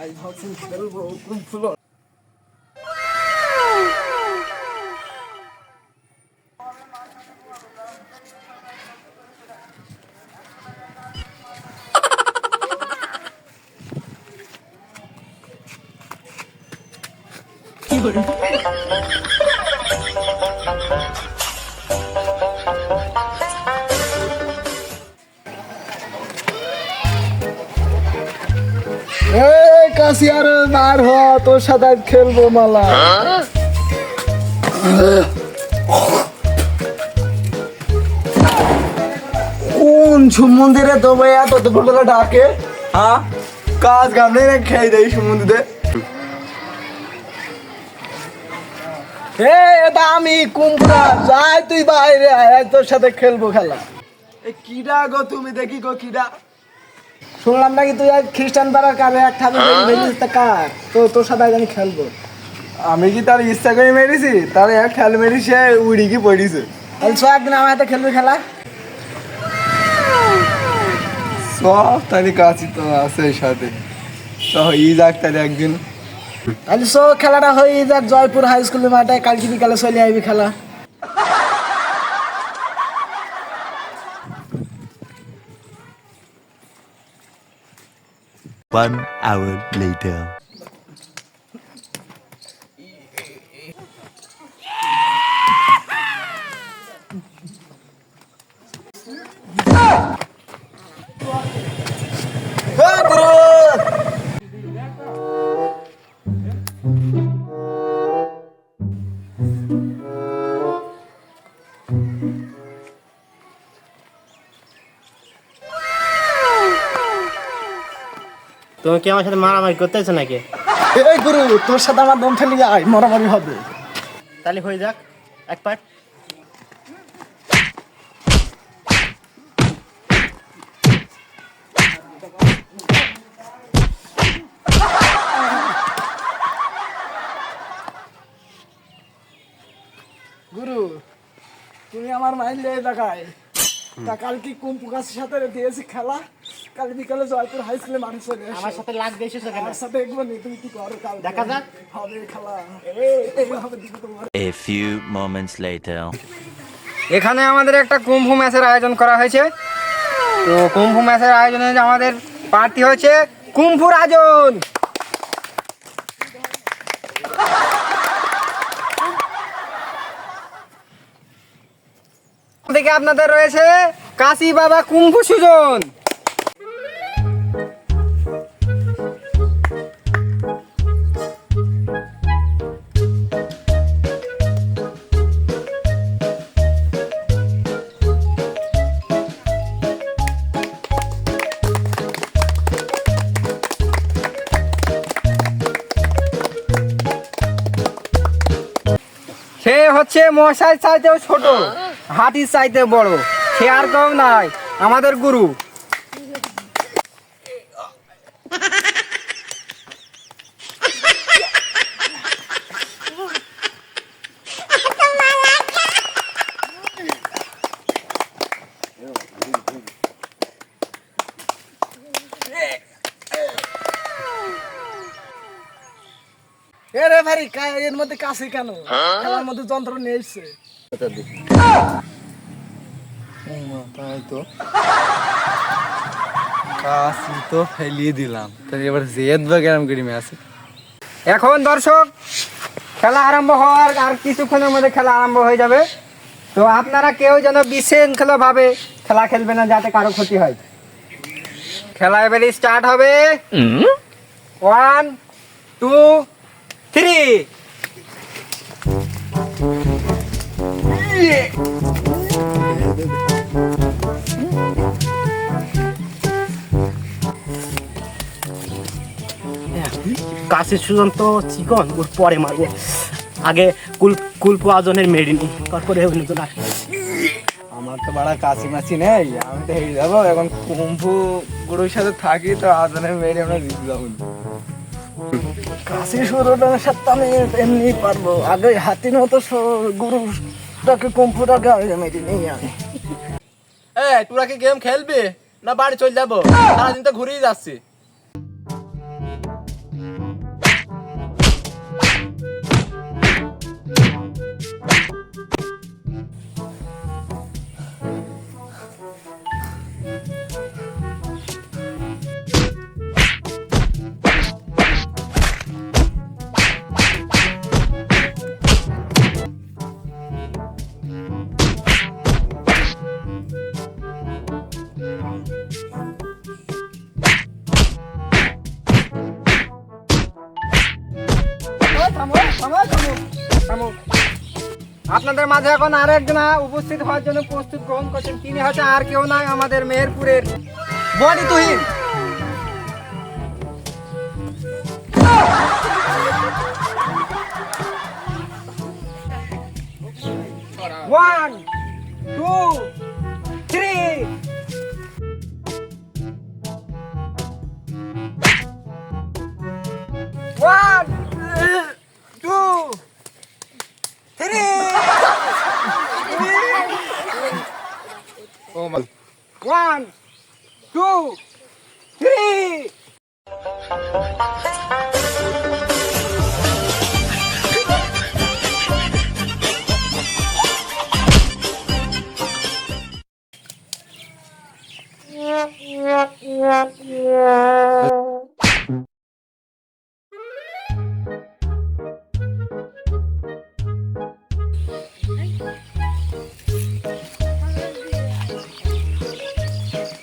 আজ ভাবছি খেলবো কুম্ফু। কাশি আর বার হ, তোর সাথে আজ খেলবো মালা। কোন সুমন্দিরে তো ভাই এত বেলা ডাকে? হ্যাঁ, কাজ কাম নেই, খেয়ে দেয় সুমন্দিরে। এটা আমি কুম্ভরা যাই, তুই বাইরে আয়, তোর সাথে খেলবো খেলা। কিডা গো তুমি? দেখি গো কিডা। শুনলাম নাকি তুই আজ খ্রিস্টান পাড়ার কাবে এক ঠাকুর কার, তো তোর সাথে আজ আমি খেলবো। আমি কি তার ইচ্ছা করে মেরেছি? তার এক খেল মেরেছে, উড়ি কি পড়িছে। একদিন আমার হাতে খেলবে খেলা। সব তারি কাছি তো আছে সাথে, তো ই যাক তাহলে একদিন। তাহলে সো খেলাটা হয়ে যাক জয়পুর হাই স্কুলের মাঠে, কালকে বিকালে চলে আসবি খেলা। One hour later. তুমি কি আমার সাথে মারামারি করতেছো নাকি? এই গুরু, তোর সাথে আমার দম ফেলে যায়, মারামারি হবে। তাহলে হয়ে যাক এক পার্ট। গুরু, তুমি আমার মাইন্ডে দেখায় তা কাল কি কুম্পু গাছের সাথে দিয়েছি খেলা, কাল বিকালে জয়পুর হাই স্কুলে মানুষ চলে আসে। আমার সাথে লাগবে এসেছো কেন? আমার সাথে একবার নেই, তুমি কি করো? কাল দেখা যাক। হবে খেলা। হবে দিকে তোমার। A few moments later. এখানে আমাদের একটা কুম্ভ ম্যাচের আয়োজন করা হয়েছে। তো কুম্ভ ম্যাচের আয়োজনে আমাদের প্রার্থী হচ্ছে কুম্ভু রাজন। থেকে আপনাদের রয়েছে কাশি বাবা কুম্ভু সুজন। সে হচ্ছে মশাই চাইতেও ছোট, হাতির চাইতে বড়, সে আর কম নাই, আমাদের গুরু। এরে ভাই, এর মধ্যে কাশি কেন? খেলার মধ্যে যন্ত্র নিয়ে এসছে। তাই তো কাশি তো ফেলিয়ে দিলাম, তাই এবার জেদ বা কেরম করি ম্যাচ। এখন দর্শক, খেলা আরম্ভ হওয়ার আর কিছুক্ষণের মধ্যে খেলা আরম্ভ হয়ে যাবে। তো আপনারা কেউ যেন বিশৃঙ্খলভাবে খেলা খেলবে না, যাতে কারো ক্ষতি হয়। খেলা এবারে স্টার্ট হবে। 1 2 3। কাশির সুজন তো চিকন, ওর পরে মারবো। আগে কুলপু আজনের মেরে নি, তারপরে নতুন আসবে। আমার তো বাড়া কাশি মাছি নেই, আমি তো হেরে যাবো। এখন কুম্ভু গুরুর সাথে থাকি, তো আদনের মেরে আমরা জিতে যাবো। কাশি সুরনের সাথে আমি এমনি পারবো। আগে হাতির মতো গুরুটাকে কুম্পুটাকে আগে মেরে নিই আমি। তোরা কি গেম খেলবি? না বাড়ি চলে যাবো? সারাদিন তো ঘুরেই যাচ্ছি। আপনাদের মাঝে এখন আরেকজন উপস্থিত হওয়ার জন্য প্রস্তুত গ্রহণ করছেন। তিনি হচ্ছে আর কেউ নয়, আমাদের মেহেরপুরের buddy Tuhin. One, two, three. One, two, three. One, two, three. One,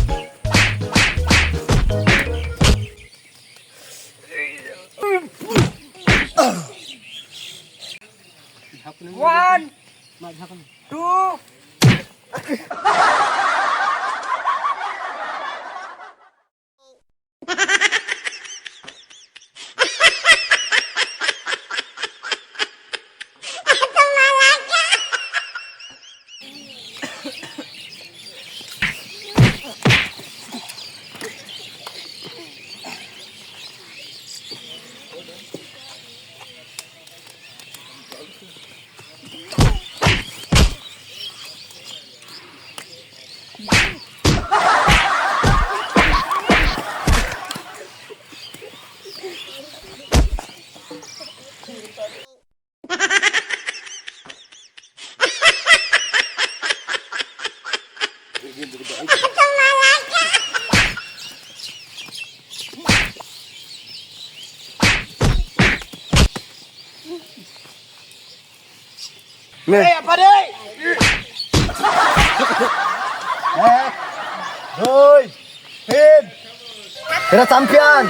two. দুই, তিন। এরা চ্যাম্পিয়ন।